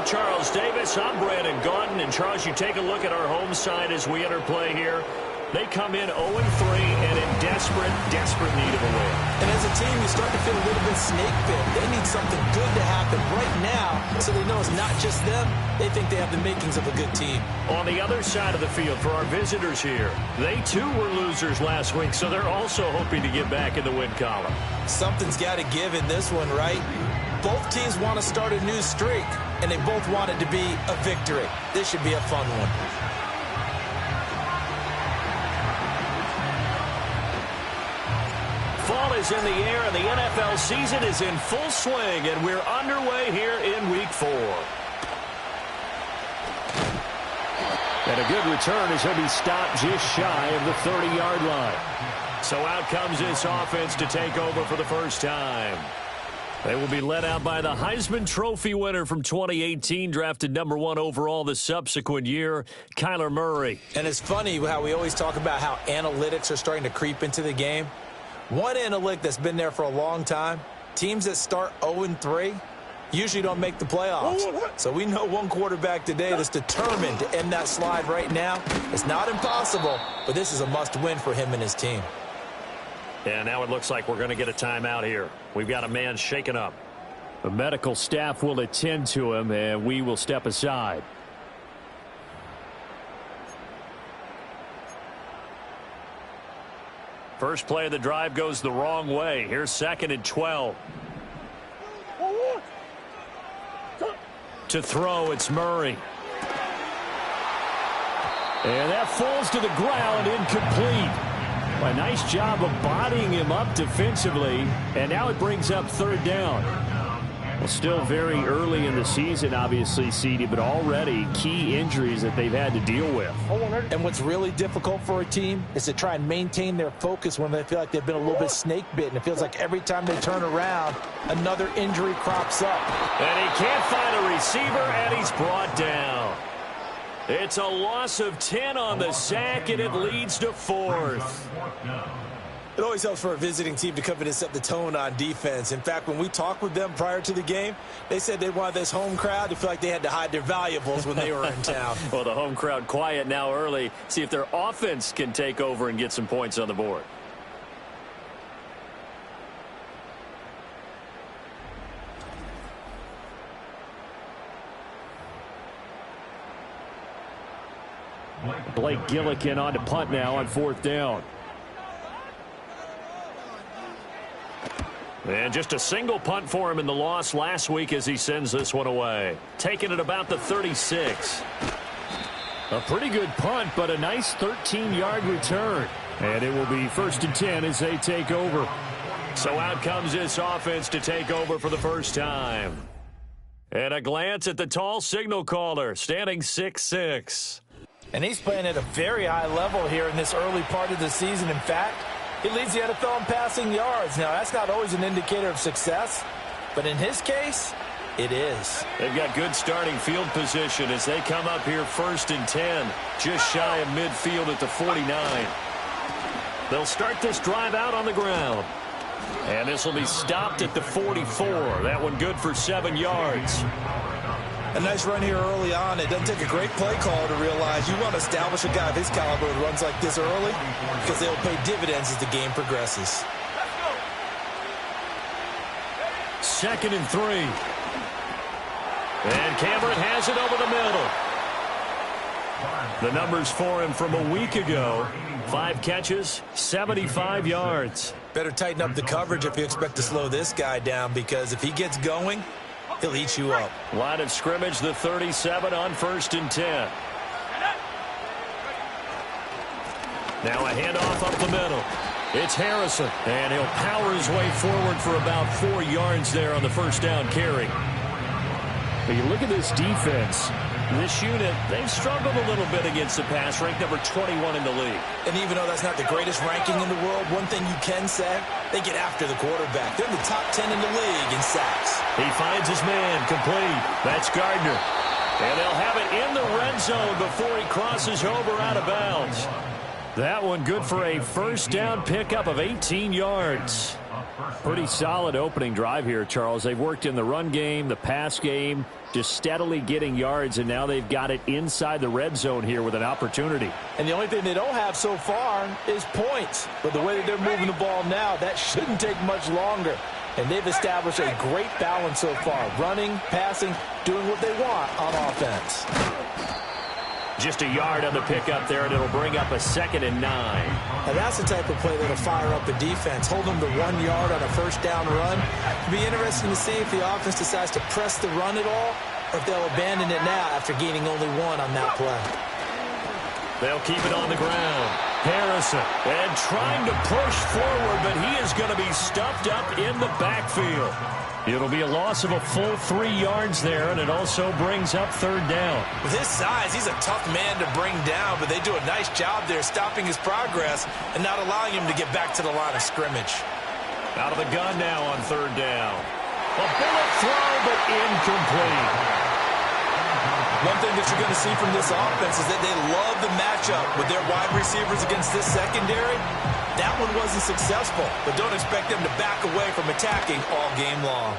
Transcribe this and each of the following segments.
Charles Davis. I'm Brandon Gaudin. And, Charles, you take a look at our home side as we enter play here. They come in 0-3 and in desperate need of a win. And as a team, you start to feel a little bit snake bit. They need something good to happen right now so they know it's not just them. They think they have the makings of a good team. On the other side of the field for our visitors here, they too were losers last week, so they're also hoping to get back in the win column. Something's got to give in this one, right? Both teams want to start a new streak, and they both want it to be a victory. This should be a fun one. Fall is in the air, and the NFL season is in full swing, and we're underway here in Week 4. And a good return as he'll be stopped just shy of the 30-yard line. So out comes this offense to take over for the first time. They will be led out by the Heisman Trophy winner from 2018, drafted number 1 overall the subsequent year, Kyler Murray. And it's funny how we always talk about how analytics are starting to creep into the game. One analytic that's been there for a long time, teams that start 0-3 usually don't make the playoffs. So we know one quarterback today that's determined to end that slide right now. It's not impossible, but this is a must-win for him and his team. And now it looks like we're going to get a timeout here. We've got a man shaken up. The medical staff will attend to him, and we will step aside. First play of the drive goes the wrong way. Here's 2nd and 12. To throw, it's Murray. And that falls to the ground, incomplete. A nice job of bodying him up defensively, and now it brings up 3rd down. Well, still very early in the season, obviously, CD, but already key injuries that they've had to deal with. And what's really difficult for a team is to try and maintain their focus when they feel like they've been a little bit snake-bitten. It feels like every time they turn around, another injury crops up. And he can't find a receiver, and he's brought down. It's a loss of 10 on the sack, and it leads to 4th. It always helps for a visiting team to come in and set the tone on defense. In fact, when we talked with them prior to the game, they said they wanted this home crowd to feel like they had to hide their valuables when they were in town. Well, the home crowd quiet now early. See if their offense can take over and get some points on the board. Blake Gillikin on to punt now on 4th down. And just a single punt for him in the loss last week as he sends this one away. Taking it about the 36. A pretty good punt, but a nice 13-yard return. And it will be 1st and 10 as they take over. So out comes this offense to take over for the first time. And a glance at the tall signal caller, standing 6'6". And he's playing at a very high level here in this early part of the season. In fact, he leads the NFL in passing yards. Now, that's not always an indicator of success, but in his case, it is. They've got good starting field position as they come up here 1st and 10, just shy of midfield at the 49. They'll start this drive out on the ground. And this will be stopped at the 44. That one good for 7 yards. A nice run here early on. It doesn't take a great play caller to realize you want to establish a guy of his caliber who runs like this early because they'll pay dividends as the game progresses. 2nd and 3. And Cameron has it over the middle. The numbers for him from a week ago. 5 catches, 75 yards. Better tighten up the coverage if you expect to slow this guy down, because if he gets going, he'll eat you up. Line of scrimmage, the 37 on 1st and 10. Now a handoff up the middle. It's Harrison, and he'll power his way forward for about 4 yards there on the 1st down carry. But you look at this defense. This unit, they've struggled a little bit against the pass, ranked number 21 in the league. And even though that's not the greatest ranking in the world, one thing you can say, they get after the quarterback. They're in the top 10 in the league in sacks. He finds his man, complete. That's Gardner. And they'll have it in the red zone before he crosses over out of bounds. That one good for a 1st down pickup of 18 yards. Pretty solid opening drive here, Charles. They've worked in the run game, the pass game, just steadily getting yards, and now they've got it inside the red zone here with an opportunity. And the only thing they don't have so far is points. But the way that they're moving the ball now, that shouldn't take much longer. And they've established a great balance so far. Running, passing, doing what they want on offense. Just a yard on the pickup there, and it'll bring up a 2nd and 9. Now that's the type of play that'll fire up a defense. Hold them to 1 yard on a first down run. It'll be interesting to see if the offense decides to press the run at all, or if they'll abandon it now after gaining only 1 on that play. They'll keep it on the ground. Harrison, and trying to push forward, but he is going to be stuffed up in the backfield. It'll be a loss of a full 3 yards there, and it also brings up 3rd down. With his size, he's a tough man to bring down, but they do a nice job there stopping his progress and not allowing him to get back to the line of scrimmage. Out of the gun now on 3rd down. A bullet throw, but incomplete. One thing that you're going to see from this offense is that they love the matchup with their wide receivers against this secondary. That one wasn't successful, but don't expect them to back away from attacking all game long.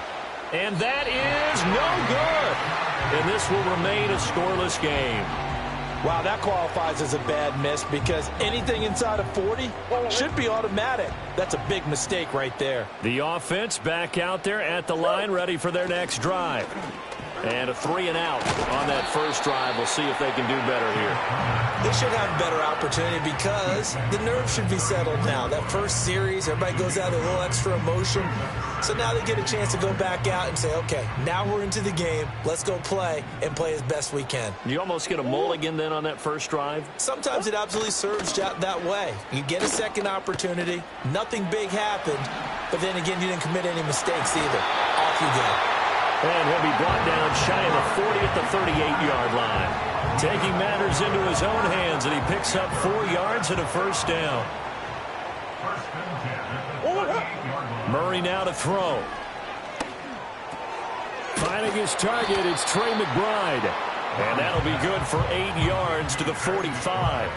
And that is no good. And this will remain a scoreless game. Wow, that qualifies as a bad miss because anything inside of 40 should be automatic. That's a big mistake right there. The offense back out there at the line, ready for their next drive. And a 3 and out on that first drive. We'll see if they can do better here. They should have a better opportunity because the nerves should be settled now. That first series, everybody goes out with a little extra emotion. So now they get a chance to go back out and say, okay, now we're into the game. Let's go play and play as best we can. You almost get a mulligan then on that first drive? Sometimes it absolutely serves that way. You get a second opportunity. Nothing big happened. But then again, you didn't commit any mistakes either. Off you go. And he'll be brought down shy of the 40 at the 38-yard line. Taking matters into his own hands, and he picks up 4 yards and a first down. Murray now to throw. Finding his target, it's Trey McBride. And that'll be good for 8 yards to the 45.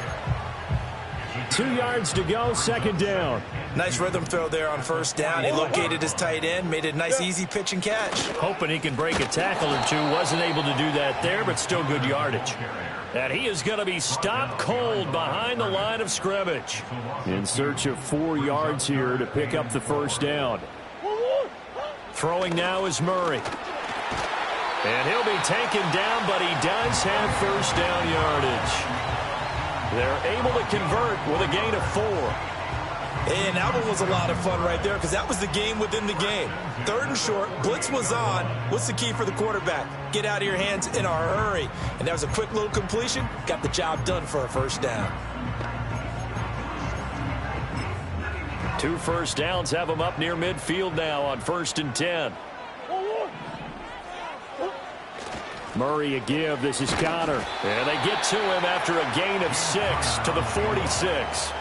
2 yards to go, 2nd down. Nice rhythm throw there on first down. He located his tight end, made it a nice easy pitch and catch. Hoping he can break a tackle or two. Wasn't able to do that there, but still good yardage. And he is going to be stopped cold behind the line of scrimmage. In search of 4 yards here to pick up the first down. Throwing now is Murray. And he'll be taken down, but he does have first down yardage. They're able to convert with a gain of 4. And that one was a lot of fun right there because that was the game within the game. 3rd and short, blitz was on. What's the key for the quarterback? Get out of your hands in a hurry. And that was a quick little completion. Got the job done for a first down. 2 first downs have him up near midfield now on 1st and 10. Murray a give. This is Connor. And they get to him after a gain of 6 to the 46.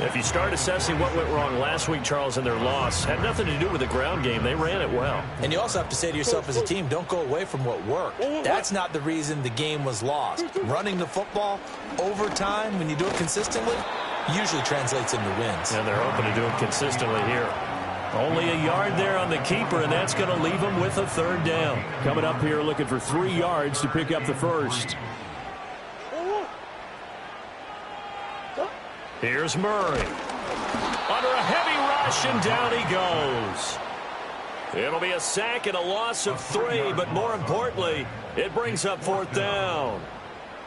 If you start assessing what went wrong last week, Charles, in their loss, had nothing to do with the ground game. They ran it well. And you also have to say to yourself as a team, don't go away from what worked. That's not the reason the game was lost. Running the football over time, when you do it consistently, usually translates into wins. And they're hoping to do it consistently here. Only a yard there on the keeper, and that's going to leave them with a 3rd down. Coming up here looking for 3 yards to pick up the first. Here's Murray. Under a heavy rush, and down he goes. It'll be a sack and a loss of 3, but more importantly, it brings up 4th down.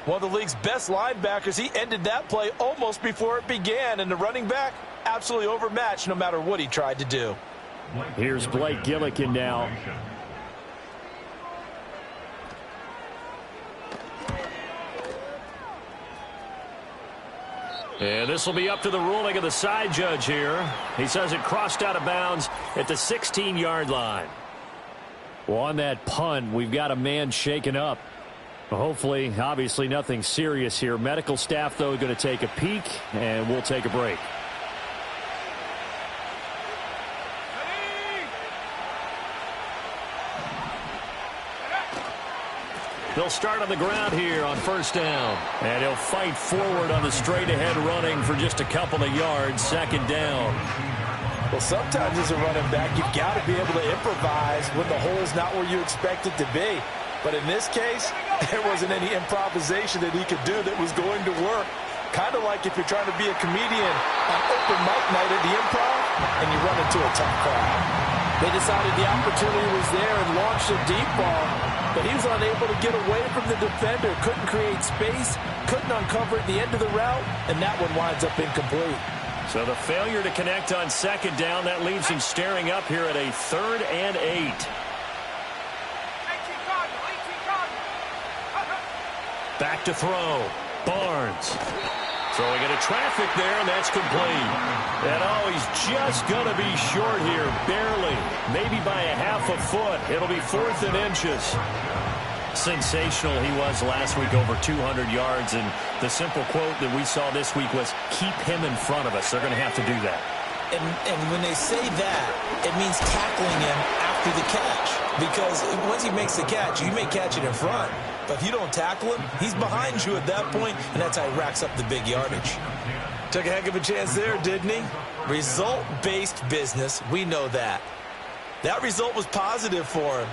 One of the league's best linebackers, he ended that play almost before it began, and the running back absolutely overmatched no matter what he tried to do. Here's Blake Gillikin now. And this will be up to the ruling of the side judge here. He says it crossed out of bounds at the 16-yard line. Well, on that punt, we've got a man shaken up. Hopefully, obviously, nothing serious here. Medical staff, though, going to take a peek, and we'll take a break. They'll start on the ground here on first down. And he'll fight forward on the straight-ahead running for just a couple of yards. 2nd down. Well, sometimes as a running back, you've got to be able to improvise when the hole's not where you expect it to be. But in this case, there wasn't any improvisation that he could do that was going to work. Kind of like if you're trying to be a comedian on open mic night at the Improv and you run into a tough crowd. They decided the opportunity was there and launched a deep ball, but he was unable to get away from the defender, couldn't create space, couldn't uncover at the end of the route, and that one winds up incomplete. So the failure to connect on second down, that leaves him staring up here at a 3rd and 8. Back to throw. Barnes. Throwing into traffic there, and that's complete. And he's just going to be short here, barely. Maybe by a half a foot. It'll be 4th and inches. Sensational he was last week, over 200 yards. And the simple quote that we saw this week was, keep him in front of us. They're going to have to do that. And when they say that, it means tackling him after the catch. Because once he makes the catch, you may catch it in front. But if you don't tackle him, he's behind you at that point, and that's how he racks up the big yardage. Took a heck of a chance there, didn't he? Result-based business, we know that. That result was positive for him.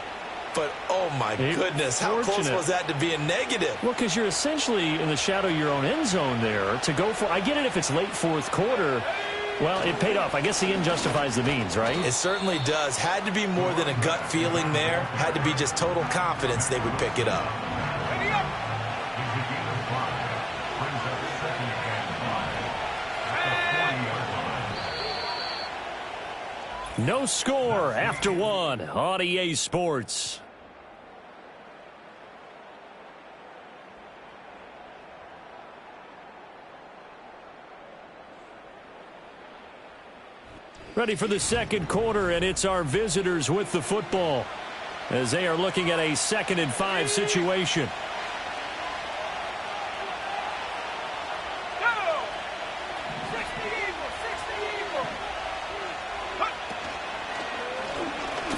But, oh, my goodness, how close was that to being negative? Well, because you're essentially in the shadow of your own end zone there to go for. I get it if it's late 4th quarter. Well, it paid off. I guess the end justifies the means, right? It certainly does. Had to be more than a gut feeling there. Had to be just total confidence they would pick it up. No score after 1 on EA Sports. Ready for the second quarter, and it's our visitors with the football as they are looking at a 2nd and 5 situation.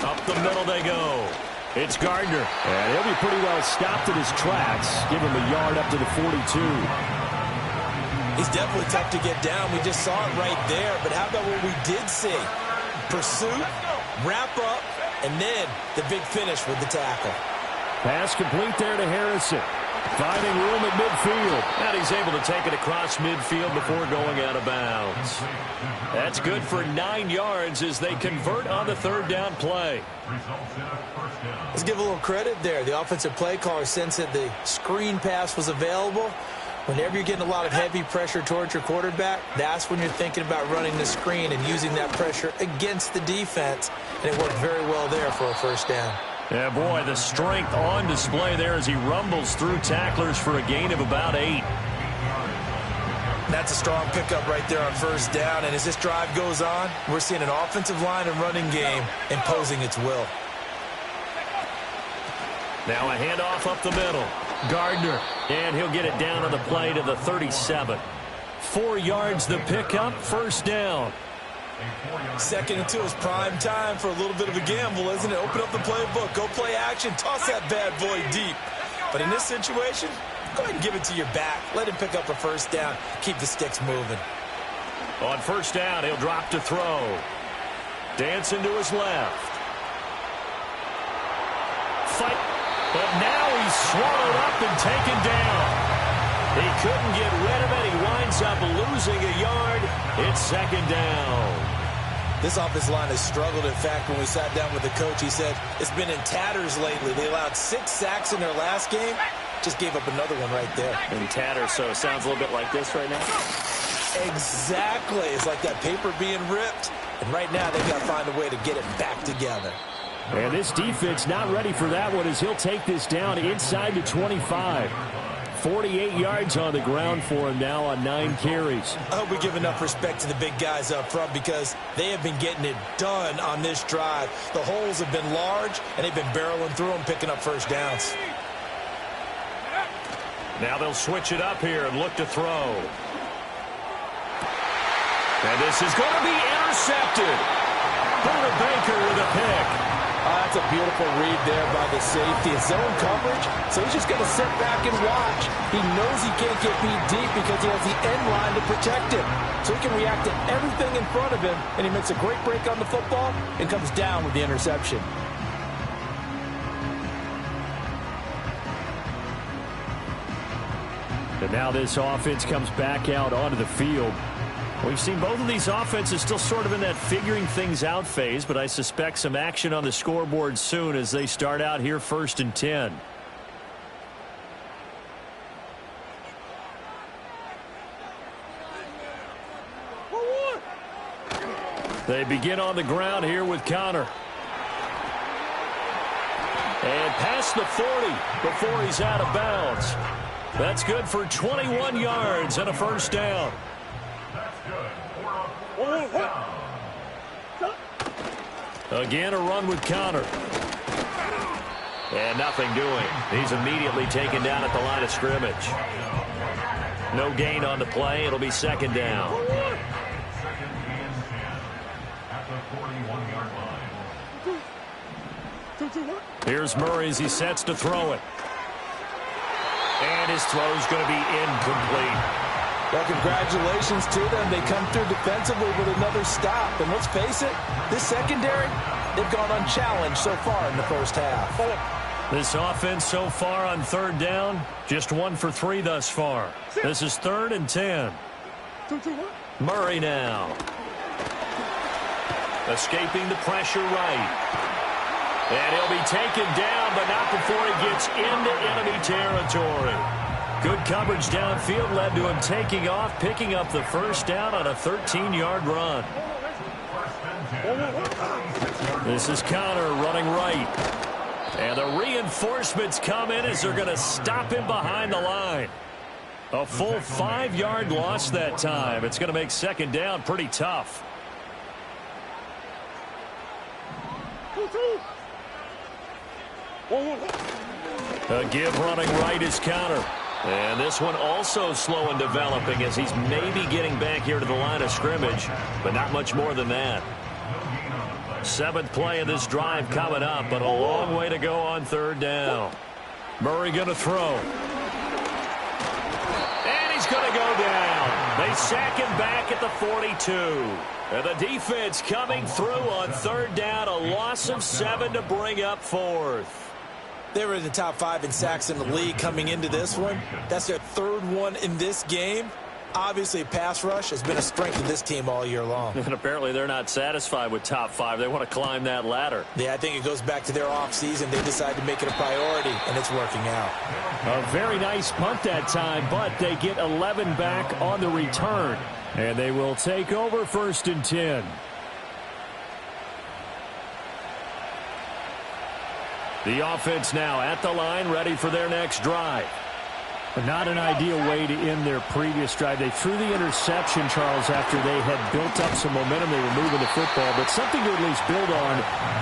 Up the middle they go. It's Gardner. And he'll be pretty well stopped in his tracks. Give him a yard up to the 42. He's definitely tough to get down. We just saw it right there. But how about what we did see? Pursuit, wrap up, and then the big finish with the tackle. Pass complete there to Harrison. Finding room at midfield. And he's able to take it across midfield before going out of bounds. That's good for 9 yards as they convert on the 3rd down play. Let's give a little credit there. The offensive play caller sensed that the screen pass was available. Whenever you're getting a lot of heavy pressure towards your quarterback, that's when you're thinking about running the screen and using that pressure against the defense. And it worked very well there for a 1st down. Yeah, boy, the strength on display there as he rumbles through tacklers for a gain of about 8. That's a strong pickup right there on 1st down. And as this drive goes on, we're seeing an offensive line and running game imposing its will. Now a handoff up the middle. Gardner, and he'll get it down on the play to the 37. 4 yards the pickup, 1st down. 2nd and 2 is prime time for a little bit of a gamble, isn't it? Open up the playbook, go play action, toss that bad boy deep. But in this situation, go ahead and give it to your back. Let him pick up a 1st down. Keep the sticks moving. On 1st down, he'll drop to throw. Dancing to his left. Fight. But now he's swallowed up and taken down. He couldn't get rid of it. He winds up losing a yard. It's 2nd down. This offensive line has struggled. In fact, when we sat down with the coach, he said it's been in tatters lately. They allowed 6 sacks in their last game. Just gave up another one right there. In tatters, so it sounds a little bit like this right now. Exactly. It's like that paper being ripped. And right now, they've got to find a way to get it back together. And this defense not ready for that one as he'll take this down inside the 25. 48 yards on the ground for him now on 9 carries. I hope we give enough respect to the big guys up front because they have been getting it done on this drive. The holes have been large, and they've been barreling through them, picking up 1st downs. Now they'll switch it up here and look to throw. And this is going to be intercepted. Buda Baker with a pick. That's a beautiful read there by the safety. It's zone coverage, so he's just going to sit back and watch. He knows he can't get beat deep because he has the end line to protect him. So he can react to everything in front of him, and he makes a great break on the football and comes down with the interception. And now this offense comes back out onto the field. We've seen both of these offenses still sort of in that figuring things out phase, but I suspect some action on the scoreboard soon as they start out here 1st and 10. They begin on the ground here with Connor. And past the 40 before he's out of bounds. That's good for 21 yards and a first down. Again, a run with Connor. And nothing doing. He's immediately taken down at the line of scrimmage. No gain on the play. It'll be 2nd down. Here's Murray as he sets to throw it. And his throw's going to be incomplete. Well, congratulations to them. They come through defensively with another stop. And let's face it, this secondary, they've gone unchallenged so far in the first half. This offense so far on 3rd down, just 1 for 3 thus far. This is 3rd and 10. Murray now. Escaping the pressure right. And he'll be taken down, but not before he gets into enemy territory. Good coverage downfield led to him taking off, picking up the first down on a 13-yard run. This is Connor running right. And the reinforcements come in as they're going to stop him behind the line. A full 5-yard loss that time. It's going to make 2nd down pretty tough. A give running right is Connor. And this one also slow in developing as he's maybe getting back here to the line of scrimmage, but not much more than that. 7th play of this drive coming up, but a long way to go on 3rd down. Murray going to throw. And he's going to go down. They sack him back at the 42. And the defense coming through on 3rd down, a loss of 7 to bring up 4th. They were in the top 5 in sacks in the league coming into this one. That's their 3rd one in this game. Obviously, pass rush has been a strength of this team all year long. And apparently they're not satisfied with top 5. They want to climb that ladder. Yeah, I think it goes back to their offseason. They decided to make it a priority, and it's working out. A very nice punt that time, but they get 11 back on the return. And they will take over 1st and 10. The offense now at the line, ready for their next drive. But not an ideal way to end their previous drive. They threw the interception, Charles, after they had built up some momentum. They were moving the football, but something to at least build on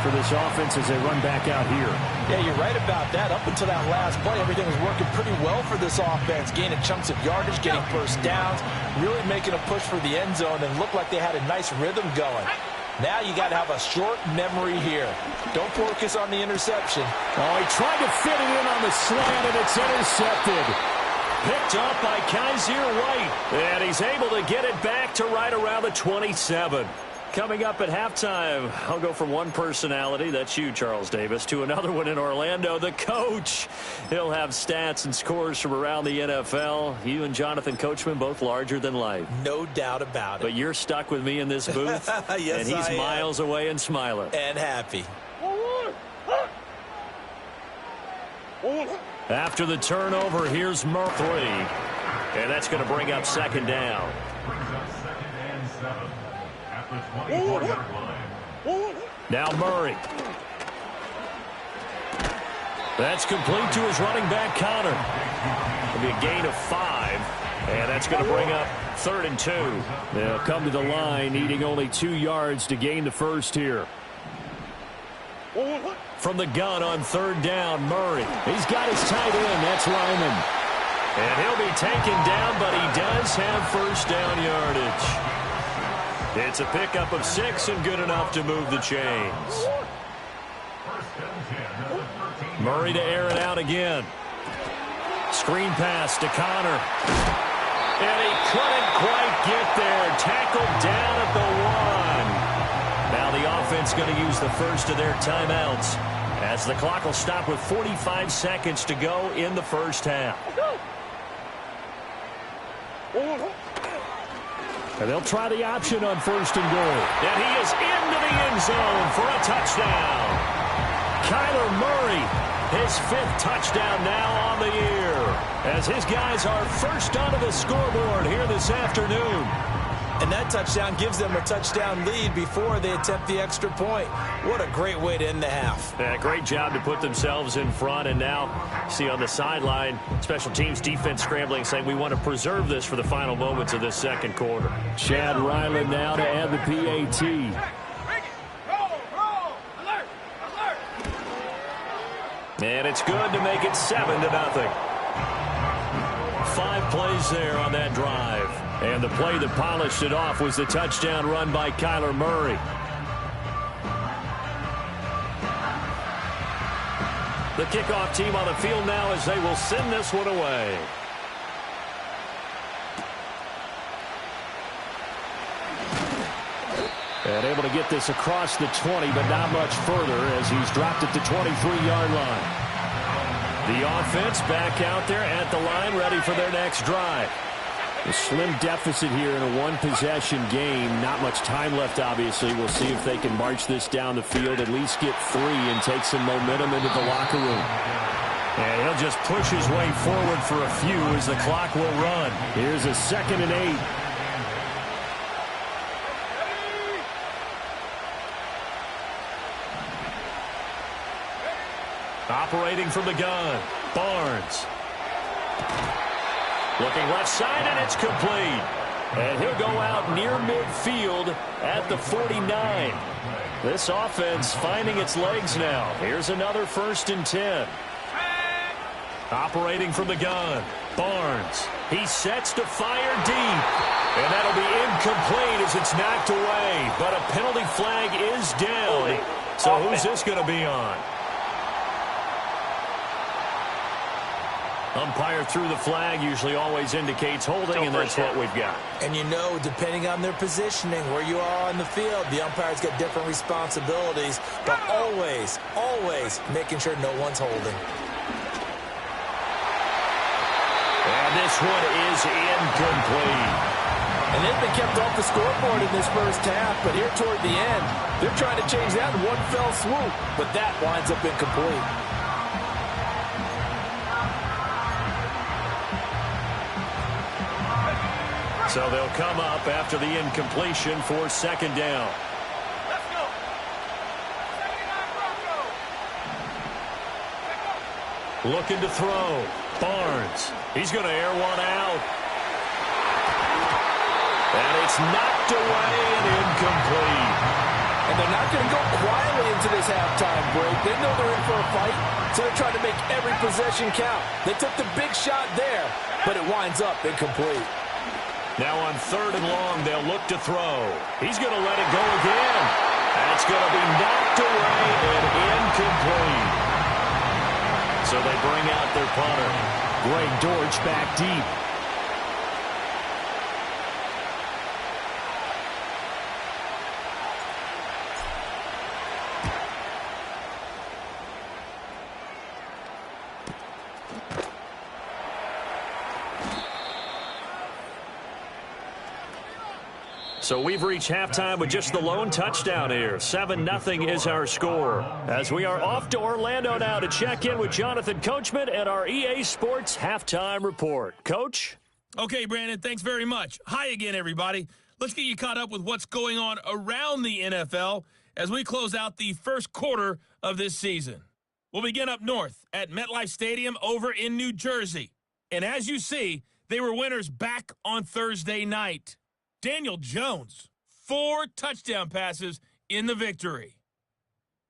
for this offense as they run back out here. Yeah, you're right about that. Up until that last play, everything was working pretty well for this offense, gaining chunks of yardage, getting first downs, really making a push for the end zone, and looked like they had a nice rhythm going. Now you got to have a short memory here. Don't focus on the interception. Oh, he tried to fit it in on the slant, and it's intercepted. Picked up by Kaiser White. And he's able to get it back to right around the 27. Coming up at halftime, I'll go from one personality, that's you, Charles Davis, to another one in Orlando, the coach. He'll have stats and scores from around the NFL. You and Jonathan Coachman, both larger than life. No doubt about it. But you're stuck with me in this booth. Yes, and he's miles away and smiling. And happy. After the turnover, here's Murray. 3. And that's going to bring up 2nd down. Now Murray. That's complete to his running back, Connor. It'll be a gain of 5. And that's going to bring up 3rd and 2. They'll come to the line, needing only 2 yards to gain the first here. From the gun on 3rd down, Murray. He's got his tight end. That's Lyman. And he'll be taken down, but he does have first down yardage. It's a pickup of 6 and good enough to move the chains. Murray to air it out again. Screen pass to Connor. And he couldn't quite get there. Tackled down at the 1. Now the offense going to use the first of their timeouts, as the clock will stop with 45 seconds to go in the first half. And they'll try the option on 1st and goal. And he is into the end zone for a touchdown. Kyler Murray, his 5th touchdown now on the year, as his guys are first onto the scoreboard here this afternoon. And that touchdown gives them a touchdown lead before they attempt the extra point. What a great way to end the half. Yeah, great job to put themselves in front. And now, see on the sideline, special teams defense scrambling, saying we want to preserve this for the final moments of this second quarter. Chad Ryland now to add the PAT. And it's good to make it 7-0. 5 plays there on that drive. And the play that polished it off was the touchdown run by Kyler Murray. The kickoff team on the field now as they will send this one away. And able to get this across the 20, but not much further as he's dropped it to 23-yard line. The offense back out there at the line, ready for their next drive. A slim deficit here in a one-possession game. Not much time left, obviously. We'll see if they can march this down the field, at least get 3, and take some momentum into the locker room. And he'll just push his way forward for a few as the clock will run. Here's a 2nd and 8. Operating from the gun, Barnes. Looking left side, and it's complete. And he'll go out near midfield at the 49. This offense finding its legs now. Here's another 1st and 10. Operating from the gun, Barnes. He sets to fire deep. And that'll be incomplete as it's knocked away. But a penalty flag is down. So who's this going to be on? Umpire threw the flag, usually always indicates holding, and that's what we've got. And you know, depending on their positioning, where you are on the field, the umpire's got different responsibilities, but always, always making sure no one's holding. And this one is incomplete. And they've been kept off the scoreboard in this first half, but here toward the end, they're trying to change that in one fell swoop, but that winds up incomplete. So they'll come up after the incompletion for 2nd down. Let's go. Looking to throw. Barnes. He's going to air one out. And it's knocked away and incomplete. And they're not going to go quietly into this halftime break. They know they're in for a fight, so they're trying to make every possession count. They took the big shot there, but it winds up incomplete. Now on 3rd and long, they'll look to throw. He's going to let it go again. And it's going to be knocked away and incomplete. So they bring out their punter. Greg Dortch back deep. So we've reached halftime with just the lone touchdown here. 7-0 is our score. As we are off to Orlando now to check in with Jonathan Coachman and our EA Sports Halftime Report. Coach? Okay, Brandon, thanks very much. Hi again, everybody. Let's get you caught up with what's going on around the NFL as we close out the first quarter of this season. We'll begin up north at MetLife Stadium over in New Jersey. And as you see, they were winners back on Thursday night. Daniel Jones, 4 touchdown passes in the victory.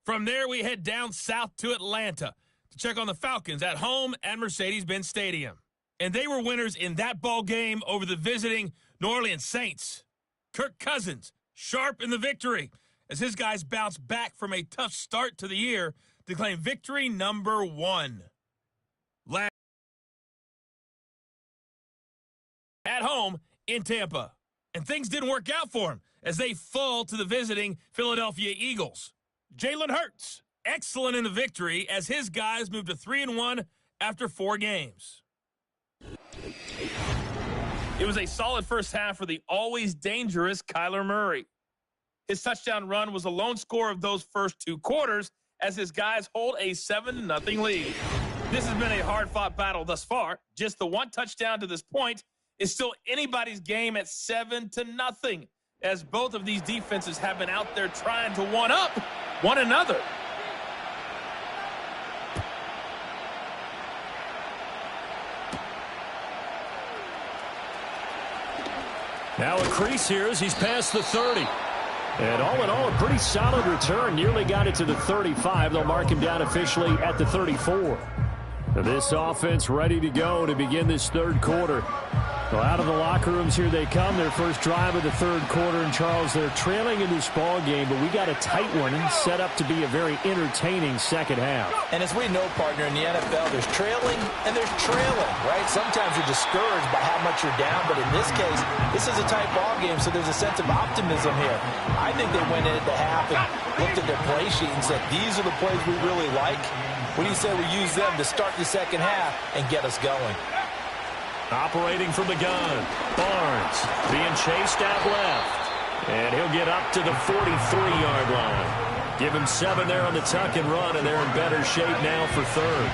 From there, we head down south to Atlanta to check on the Falcons at home at Mercedes-Benz Stadium. And they were winners in that ball game over the visiting New Orleans Saints. Kirk Cousins, sharp in the victory as his guys bounced back from a tough start to the year to claim victory number 1. At home in Tampa. And things didn't work out for him as they fall to the visiting Philadelphia Eagles. Jalen Hurts, excellent in the victory as his guys moved to 3-1 after 4 games. It was a solid first half for the always dangerous Kyler Murray. His touchdown run was the lone score of those first 2 quarters as his guys hold a 7-0 lead. This has been a hard-fought battle thus far. Just the 1 touchdown to this point is still anybody's game at 7-0, as both of these defenses have been out there trying to one-up one another. Now a crease here as he's past the 30. And all in all, a pretty solid return. Nearly got it to the 35. They'll mark him down officially at the 34. This offense ready to go to begin this third quarter. Well, out of the locker rooms, here they come. Their first drive of the third quarter. And, Charles, they're trailing in this ball game, but we got a tight one and set up to be a very entertaining second half. And as we know, partner, in the NFL, there's trailing and there's trailing, right? Sometimes you're discouraged by how much you're down, but in this case, this is a tight ball game, so there's a sense of optimism here. I think they went into the half and looked at their play sheet and said, these are the plays we really like. What do you say we use them to start the second half and get us going? Operating from the gun, Barnes being chased out left. And he'll get up to the 43-yard line. Give him 7 there on the tuck and run, and they're in better shape now for third.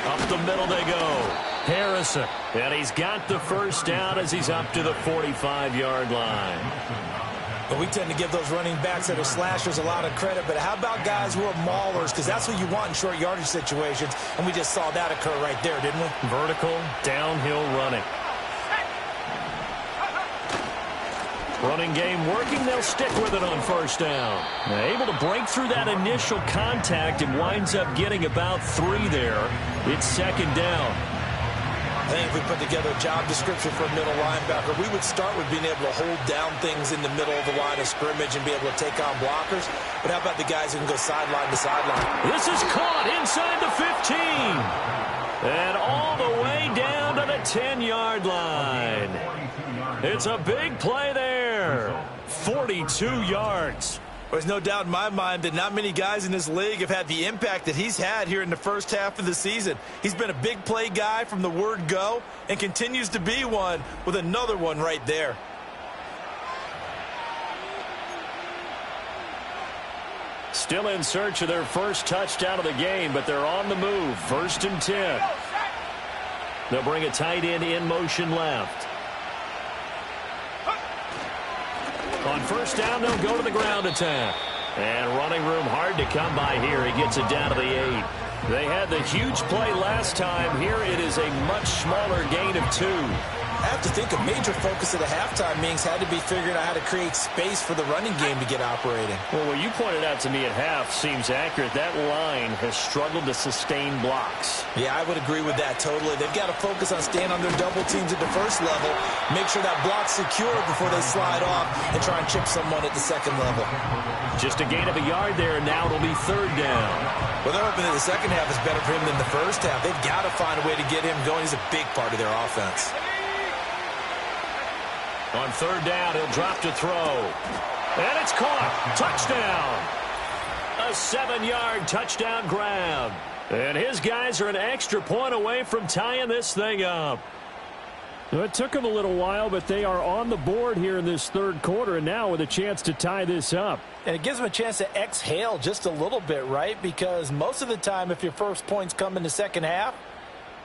Up the middle they go. Harrison. And he's got the first down as he's up to the 45-yard line. But we tend to give those running backs that are slashers a lot of credit. But how about guys who are maulers? Because that's what you want in short yardage situations. And we just saw that occur right there, didn't we? Vertical, downhill running. Running game working. They'll stick with it on first down. Able to break through that initial contact and winds up getting about 3 there. It's second down. I think if we put together a job description for a middle linebacker, we would start with being able to hold down things in the middle of the line of scrimmage and be able to take on blockers. But how about the guys who can go sideline to sideline? This is caught inside the 15. And all the way down to the 10-yard line. It's a big play there. 42 yards. There's no doubt in my mind that not many guys in this league have had the impact that he's had here in the first half of the season. He's been a big play guy from the word go and continues to be one with another one right there. Still in search of their first touchdown of the game, but they're on the move. 1st and 10. They'll bring a tight end in motion left. On first down, they'll go to the ground attack. And running room hard to come by here. He gets it down to the 8. They had the huge play last time. Here it is a much smaller gain of 2. I have to think a major focus of the halftime meetings had to be figuring out how to create space for the running game to get operating. Well, what you pointed out to me at half seems accurate. That line has struggled to sustain blocks. Yeah, I would agree with that totally. They've got to focus on staying on their double teams at the first level, make sure that block's secure before they slide off and try and chip someone at the second level. Just a gain of a yard there, and now it'll be 3rd down. Well, they're hoping that the second half is better for him than the first half. They've got to find a way to get him going. He's a big part of their offense. On 3rd down, he'll drop to throw. And it's caught. Touchdown. A 7-yard touchdown grab. And his guys are an extra point away from tying this thing up. Well, it took them a little while, but they are on the board here in this third quarter, and now with a chance to tie this up. And it gives them a chance to exhale just a little bit, right? Because most of the time, if your first points come in the second half,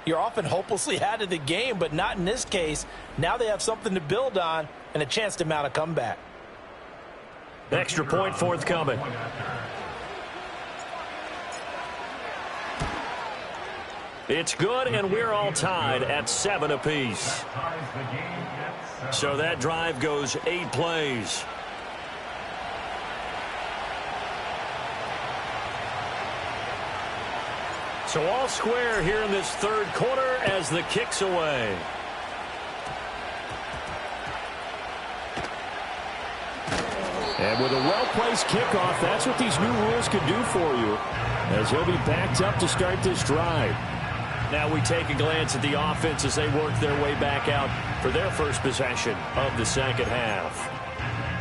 you're often hopelessly out of the game, but not in this case. Now they have something to build on and a chance to mount a comeback. Extra point forthcoming. It's good, and we're all tied at 7 apiece. So that drive goes 8 plays. So all square here in this third quarter as the kick's away. And with a well-placed kickoff, that's what these new rules can do for you, as he'll be backed up to start this drive. Now we take a glance at the offense as they work their way back out for their first possession of the second half.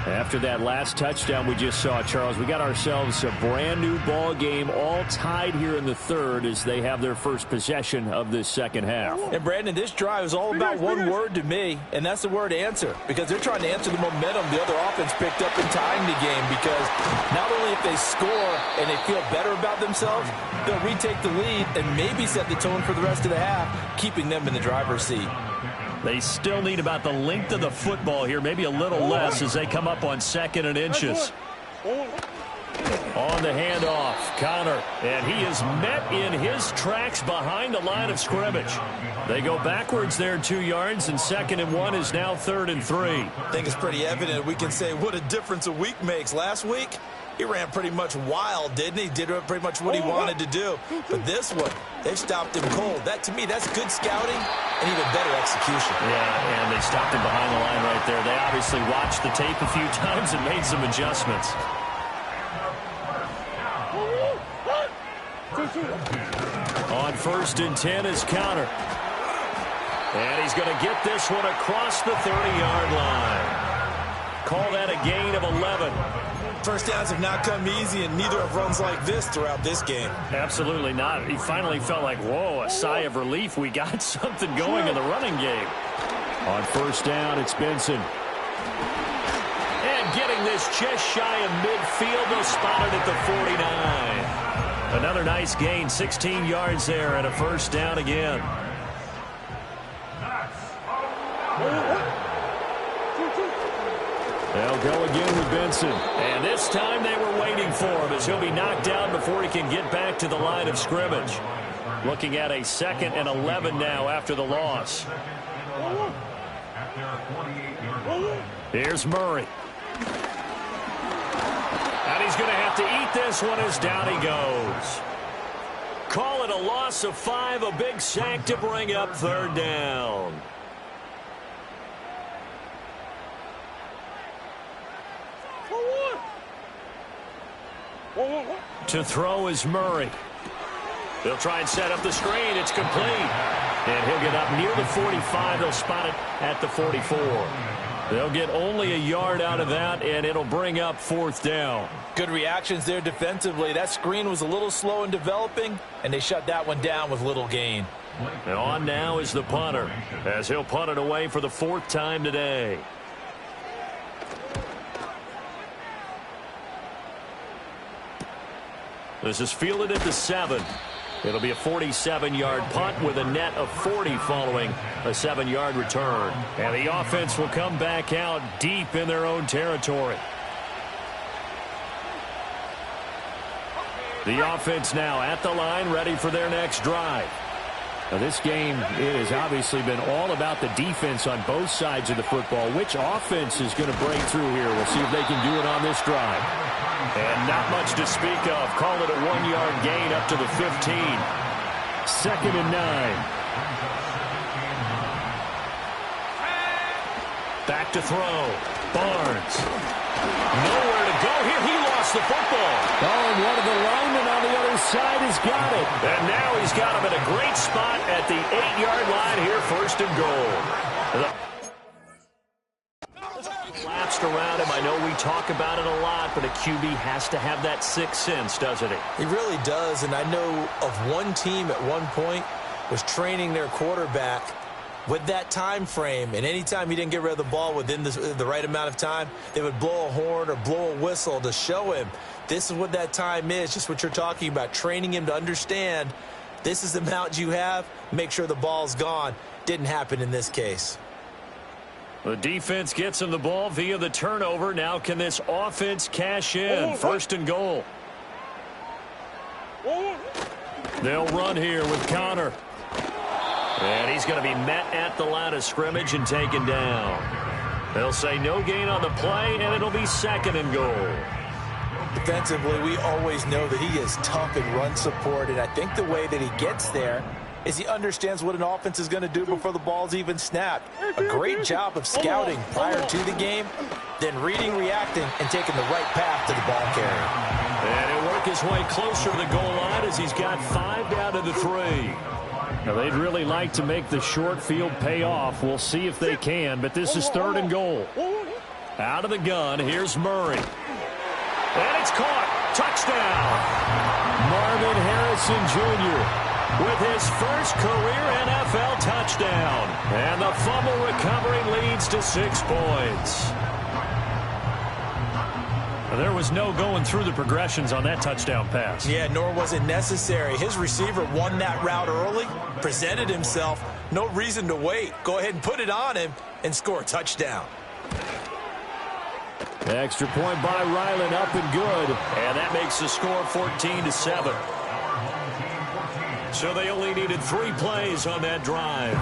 After that last touchdown we just saw, Charles, we got ourselves a brand new ball game, all tied here in the third as they have their first possession of this second half. And Brandon, this drive is all about one word to me, and that's the word answer, because they're trying to answer the momentum the other offense picked up in tying the game, because not only if they score and they feel better about themselves, they'll retake the lead and maybe set the tone for the rest of the half, keeping them in the driver's seat. They still need about the length of the football here, maybe a little less as they come up on 2nd and inches. On the handoff, Connor, and he is met in his tracks behind the line of scrimmage. They go backwards there 2 yards, and 2nd and 1 is now 3rd and 3. I think it's pretty evident. We can say what a difference a week makes. Last week, he ran pretty much wild, didn't he? Did pretty much what he wanted to do. But this one, they've stopped him cold. That, to me, that's good scouting and even better execution. Yeah, and they stopped him behind the line right there. They obviously watched the tape a few times and made some adjustments. On 1st and 10 is Connor. And he's going to get this one across the 30-yard line. Call that a gain of 11. First downs have not come easy, and neither have runs like this throughout this game. Absolutely not. He finally felt like, whoa, a sigh of relief. We got something going in the running game. On 1st down, it's Benson. And getting this just shy of midfield, they'll spot it at the 49. Another nice gain, 16 yards there, and a 1st down again. They'll go again with Benson. And this time they were waiting for him as he'll be knocked down before he can get back to the line of scrimmage. Looking at a 2nd and 11 now after the loss. Here's Murray. And he's going to have to eat this one as down he goes. Call it a loss of 5, a big sack to bring up 3rd down. To throw is Murray. They'll try and set up the screen. It's complete. And he'll get up near the 45. They'll spot it at the 44. They'll get only a yard out of that, and it'll bring up 4th down. Good reactions there defensively. That screen was a little slow in developing, and they shut that one down with little gain. And on now is the punter, as he'll punt it away for the 4th time today. This is fielded at the 7. It'll be a 47-yard punt with a net of 40 following a 7-yard return. And the offense will come back out deep in their own territory. The offense now at the line, ready for their next drive. Now this game, it has obviously been all about the defense on both sides of the football. Which offense is going to break through here? We'll see if they can do it on this drive. And not much to speak of. Call it a 1-yard gain up to the 15. 2nd and 9. Back to throw. Barnes. Nowhere to go here. He lost the football. Oh, and one of the linemen on the other side has got it. And now he's got him in a great spot at the 8-yard line here, 1st and goal. Lapsed around him. I know we talk about it a lot, but a QB has to have that sixth sense, doesn't he? He really does, and I know of one team at one point was training their quarterback with that time frame, and anytime he didn't get rid of the ball within the right amount of time, they would blow a horn or blow a whistle to show him this is what that time is, just what you're talking about, training him to understand this is the amount you have, make sure the ball's gone. Didn't happen in this case. The defense gets him the ball via the turnover. Now can this offense cash in? 1st and goal. They'll run here with Connor. And he's going to be met at the line of scrimmage and taken down. They'll say no gain on the play, and it'll be 2nd and goal. Defensively, we always know that he is tough in run support, and I think the way that he gets there is he understands what an offense is going to do before the ball's even snapped. A great job of scouting prior to the game, then reading, reacting, and taking the right path to the ball carrier. And he'll work his way closer to the goal line as he's got 5 down to the 3. Now, they'd really like to make the short field pay off. We'll see if they can, but this is 3rd and goal. Out of the gun, here's Murray. And it's caught. Touchdown. Marvin Harrison Jr. with his first career NFL touchdown. And the fumble recovery leads to 6 points. There was no going through the progressions on that touchdown pass. Yeah, nor was it necessary. His receiver won that route early, presented himself. No reason to wait. Go ahead and put it on him and score a touchdown. Extra point by Ryland, up and good. And that makes the score 14-7. So they only needed 3 plays on that drive.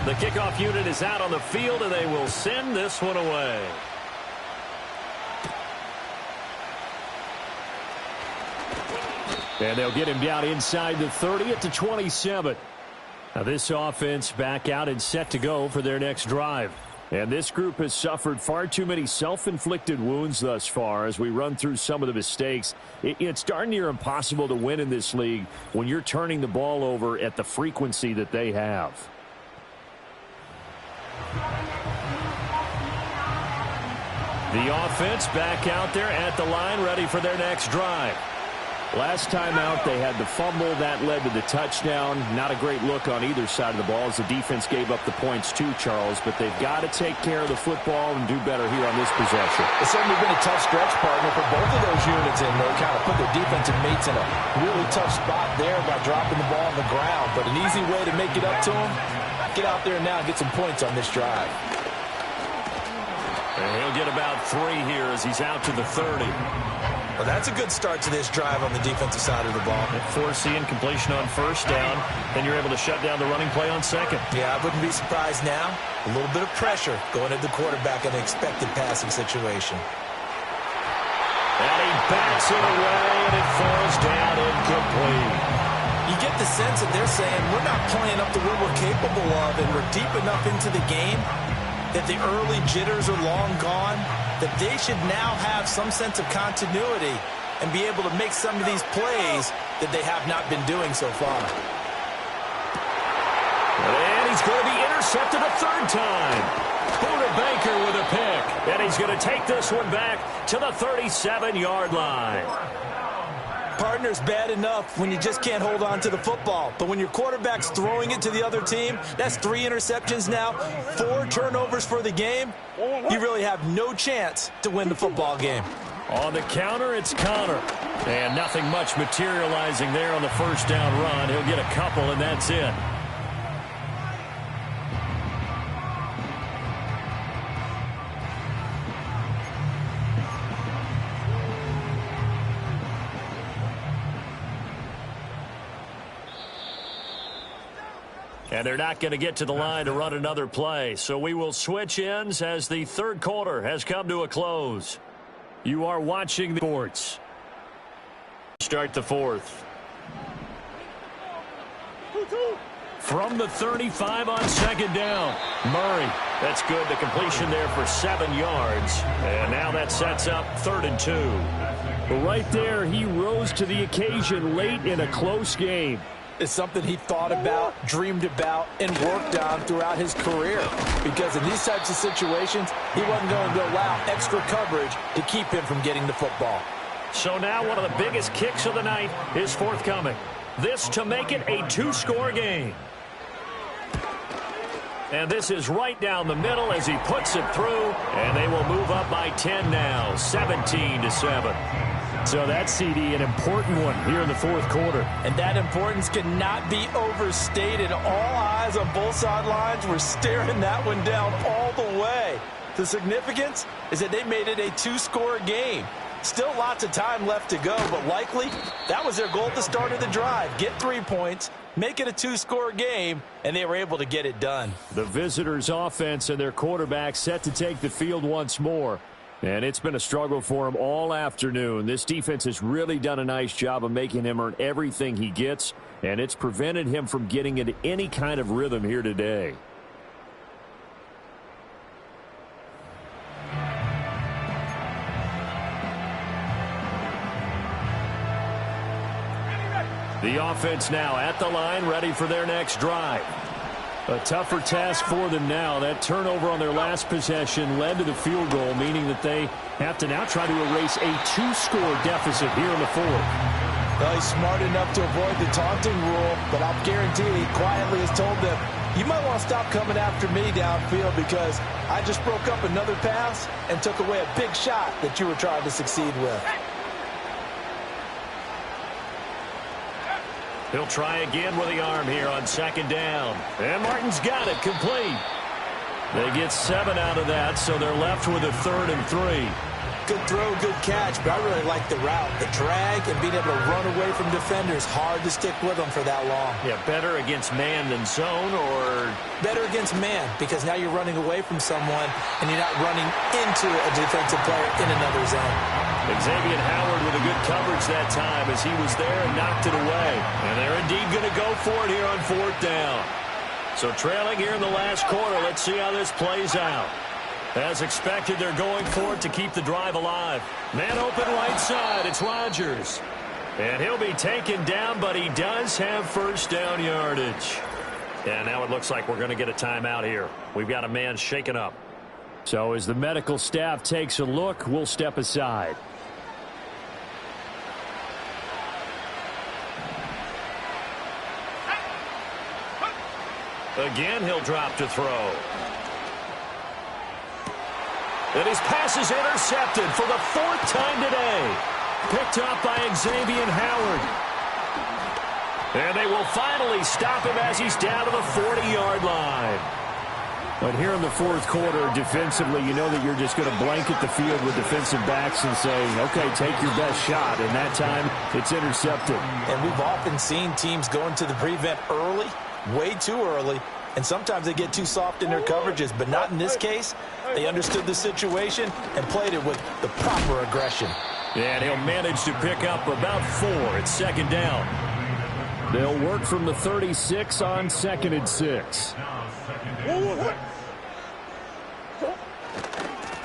The kickoff unit is out on the field, and they will send this one away. And they'll get him down inside the 30 at the 27. Now this offense back out and set to go for their next drive. And this group has suffered far too many self-inflicted wounds thus far as we run through some of the mistakes. It's darn near impossible to win in this league when you're turning the ball over at the frequency that they have. The offense back out there at the line, ready for their next drive. Last time out, they had the fumble. That led to the touchdown. Not a great look on either side of the ball as the defense gave up the points too, Charles. But they've got to take care of the football and do better here on this possession. It's certainly been a tough stretch, partner, for both of those units, and they kind of put their defensive mates in a really tough spot there by dropping the ball on the ground. But an easy way to make it up to them, get out there now and get some points on this drive. And he'll get about 3 here as he's out to the 30. Well, that's a good start to this drive on the defensive side of the ball. Forcing completion on 1st down, then you're able to shut down the running play on 2nd. Yeah, I wouldn't be surprised now. A little bit of pressure going at the quarterback in an expected passing situation. And he backs it away, and it falls down incomplete. You get the sense that they're saying, we're not playing up to what we're capable of, and we're deep enough into the game that the early jitters are long gone, that they should now have some sense of continuity and be able to make some of these plays that they have not been doing so far. And he's going to be intercepted a 3rd time. Buda Baker with a pick. And he's going to take this one back to the 37-yard line. Partner's bad enough when you just can't hold on to the football. But when your quarterback's throwing it to the other team, that's 3 interceptions now, 4 turnovers for the game. You really have no chance to win the football game. On the counter, it's Connor. And nothing much materializing there on the 1st down run. He'll get a couple, and that's it. And they're not going to get to the line to run another play. So we will switch ends as the 3rd quarter has come to a close. You are watching the sports. Start the 4th. From the 35 on 2nd down. Murray. That's good. The completion there for 7 yards. And now that sets up 3rd and 2. But right there, he rose to the occasion late in a close game. It's something he thought about, dreamed about, and worked on throughout his career. Because in these types of situations, he wasn't going to allow extra coverage to keep him from getting the football. So now one of the biggest kicks of the night is forthcoming. This to make it a 2-score game. And this is right down the middle as he puts it through. And they will move up by 10 now, 17-7. So that CD, an important one here in the 4th quarter. And that importance cannot be overstated. All eyes on both sidelines were staring that one down all the way. The significance is that they made it a 2-score game. Still lots of time left to go, but likely that was their goal at the start of the drive. Get 3 points, make it a 2-score game, and they were able to get it done. The visitors' offense and their quarterback set to take the field once more. And it's been a struggle for him all afternoon. This defense has really done a nice job of making him earn everything he gets, and it's prevented him from getting into any kind of rhythm here today. The offense now at the line, ready for their next drive. A tougher task for them now. That turnover on their last possession led to the field goal, meaning that they have to now try to erase a 2-score deficit here in the fourth. Well, he's smart enough to avoid the taunting rule, but I'll guarantee he quietly has told them, you might want to stop coming after me downfield because I just broke up another pass and took away a big shot that you were trying to succeed with. He'll try again with the arm here on second down. And Martin's got it complete. They get 7 out of that, so they're left with a 3rd and 3. Good throw, good catch, but I really like the route. The drag and being able to run away from defenders. Hard to stick with them for that long. Yeah, better against man than zone, or? Better against man, because now you're running away from someone and you're not running into a defensive player in another zone. Xavier Howard with a good coverage that time as he was there and knocked it away. And they're indeed going to go for it here on 4th down. So trailing here in the last quarter, let's see how this plays out. As expected, they're going for it to keep the drive alive. Man open right side, it's Rodgers. And he'll be taken down, but he does have 1st down yardage. And now it looks like we're going to get a timeout here. We've got a man shaken up. So as the medical staff takes a look, we'll step aside. Again, he'll drop to throw. And his pass is intercepted for the 4th time today. Picked up by Xavier Howard. And they will finally stop him as he's down to the 40-yard line. But here in the 4th quarter, defensively, you know that you're just going to blanket the field with defensive backs and say, okay, take your best shot. And that time, it's intercepted. And we've often seen teams go into the prevent early, way too early, and sometimes they get too soft in their coverages, but not in this case. They understood the situation and played it with the proper aggression. And he'll manage to pick up about 4 at 2nd down. They'll work from the 36 on 2nd and 6.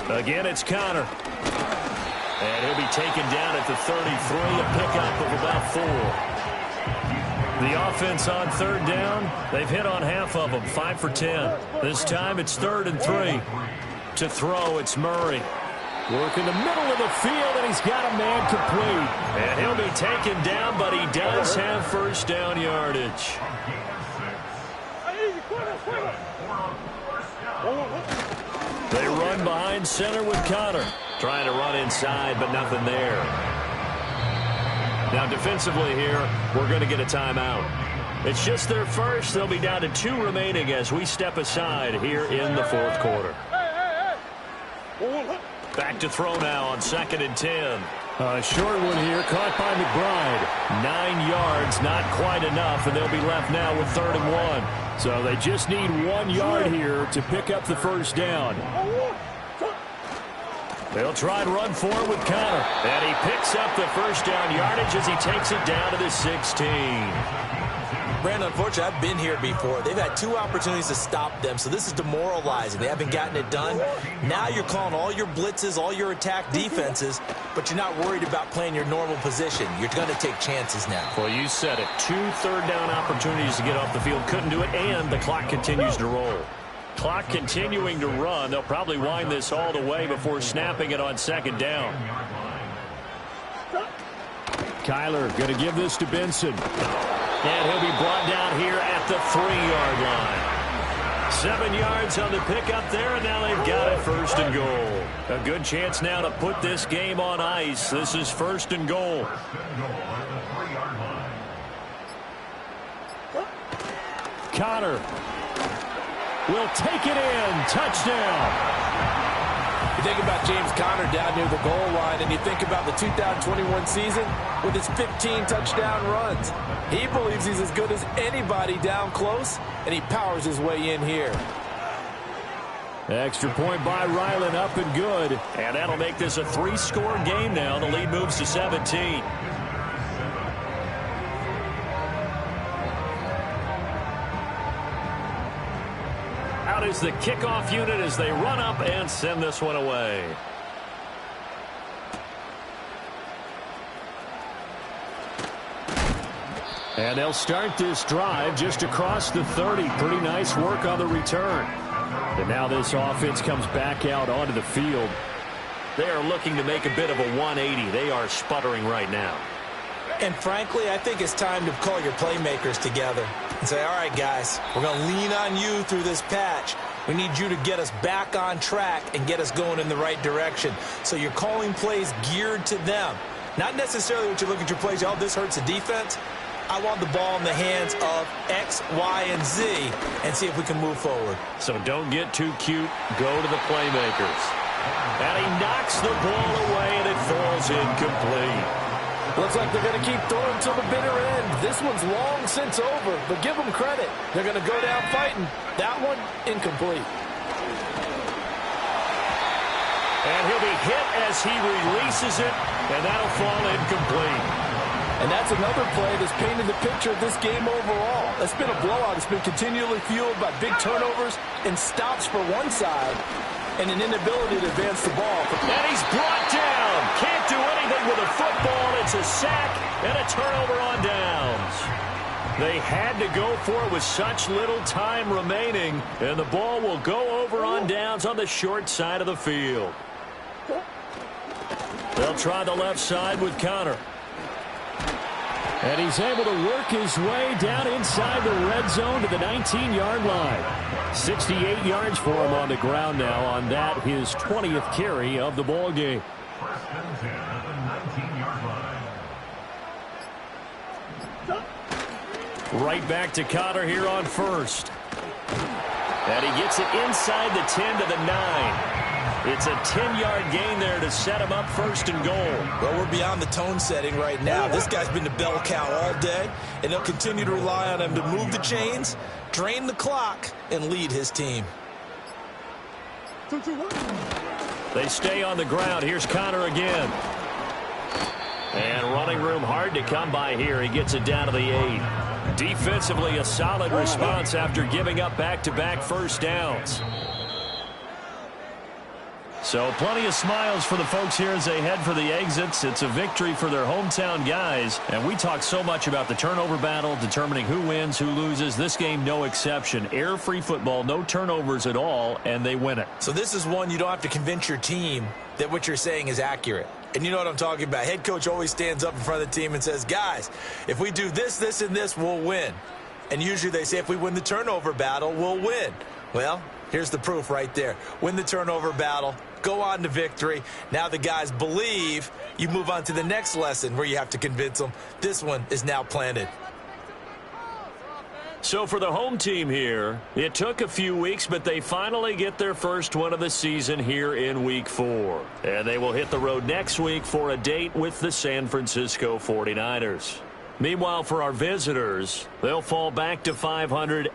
Again, it's Connor. And he'll be taken down at the 33, a pickup of about 4. The offense on 3rd down, they've hit on half of them, 5 for 10. This time it's 3rd and 3. To throw, it's Murray. Work in the middle of the field, and he's got a man complete. And he'll be taken down, but he does have 1st down yardage. They run behind center with Connor. Trying to run inside, but nothing there. Now defensively here, we're going to get a timeout. It's just their first. They'll be down to 2 remaining as we step aside here in the 4th quarter. Back to throw now on 2nd and 10. A short one here, caught by McBride. 9 yards, not quite enough, and they'll be left now with 3rd and 1. So they just need 1 yard here to pick up the 1st down. They'll try and run for it with Connor. And he picks up the 1st down yardage as he takes it down to the 16. Brandon, unfortunately, I've been here before. They've had 2 opportunities to stop them, so this is demoralizing. They haven't gotten it done. Now you're calling all your blitzes, all your attack defenses, but you're not worried about playing your normal position. You're going to take chances now. Well, you said it. 2 third down opportunities to get off the field. Couldn't do it, and the clock continues to roll. Clock continuing to run. They'll probably wind this all the way before snapping it on 2nd down. Kyler going to give this to Benson. And he'll be brought down here at the 3-yard line. 7 yards on the pickup there, and now they've got it 1st and goal. A good chance now to put this game on ice. This is 1st and goal. Connor will take it in. Touchdown. You think about James Conner down near the goal line, and you think about the 2021 season with his 15 touchdown runs. He believes he's as good as anybody down close, and he powers his way in here. Extra point by Ryland, up and good. And that'll make this a 3-score game now. The lead moves to 17. Out is the kickoff unit as they run up and send this one away. And they'll start this drive just across the 30. Pretty nice work on the return. And now this offense comes back out onto the field. They are looking to make a bit of a 180. They are sputtering right now. And frankly, I think it's time to call your playmakers together and say, all right, guys, we're going to lean on you through this patch. We need you to get us back on track and get us going in the right direction. So you're calling plays geared to them. Not necessarily what you look at your plays, oh, this hurts the defense. I want the ball in the hands of X, Y, and Z and see if we can move forward. So don't get too cute. Go to the playmakers. And he knocks the ball away, and it falls incomplete. Looks like they're going to keep throwing till the bitter end. This one's long since over, but give them credit. They're going to go down fighting. That one, incomplete. And he'll be hit as he releases it, and that'll fall incomplete. And that's another play that's painted the picture of this game overall. It's been a blowout. It's been continually fueled by big turnovers and stops for one side and an inability to advance the ball. And he's brought down. Can't do anything with a football. It's a sack and a turnover on downs. They had to go for it with such little time remaining, and the ball will go over on downs on the short side of the field. They'll try the left side with Conner. And he's able to work his way down inside the red zone to the 19-yard line. 68 yards for him on the ground now on that, his 20th carry of the ball game. Right back to Conner here on first. And he gets it inside the 10 to the 9. It's a 10-yard gain there to set him up first and goal. Well, we're beyond the tone setting right now. This guy's been the bell cow all day, and they'll continue to rely on him to move the chains, drain the clock, and lead his team. They stay on the ground. Here's Conner again. And running room hard to come by here. He gets it down to the 8. Defensively, a solid response after giving up back-to-back first downs. So plenty of smiles for the folks here as they head for the exits. It's a victory for their hometown guys. And we talk so much about the turnover battle, determining who wins, who loses. This game, no exception. Air-free football, no turnovers at all, and they win it. So this is one you don't have to convince your team that what you're saying is accurate. And you know what I'm talking about. Head coach always stands up in front of the team and says, guys, if we do this, this, and this, we'll win. And usually they say if we win the turnover battle, we'll win. Well, here's the proof right there. Win the turnover battle. Go on to victory. Now the guys believe. You move on to the next lesson where you have to convince them. This one is now planted. So for the home team here, it took a few weeks, but they finally get their first one of the season here in Week 4. And they will hit the road next week for a date with the San Francisco 49ers. Meanwhile, for our visitors, they'll fall back to 500.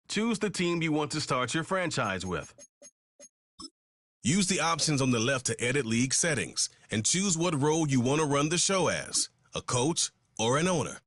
Choose the team you want to start your franchise with. Use the options on the left to edit league settings and choose what role you want to run the show as, a coach or an owner.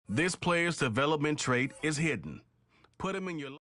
This player's development trait is hidden. Put him in your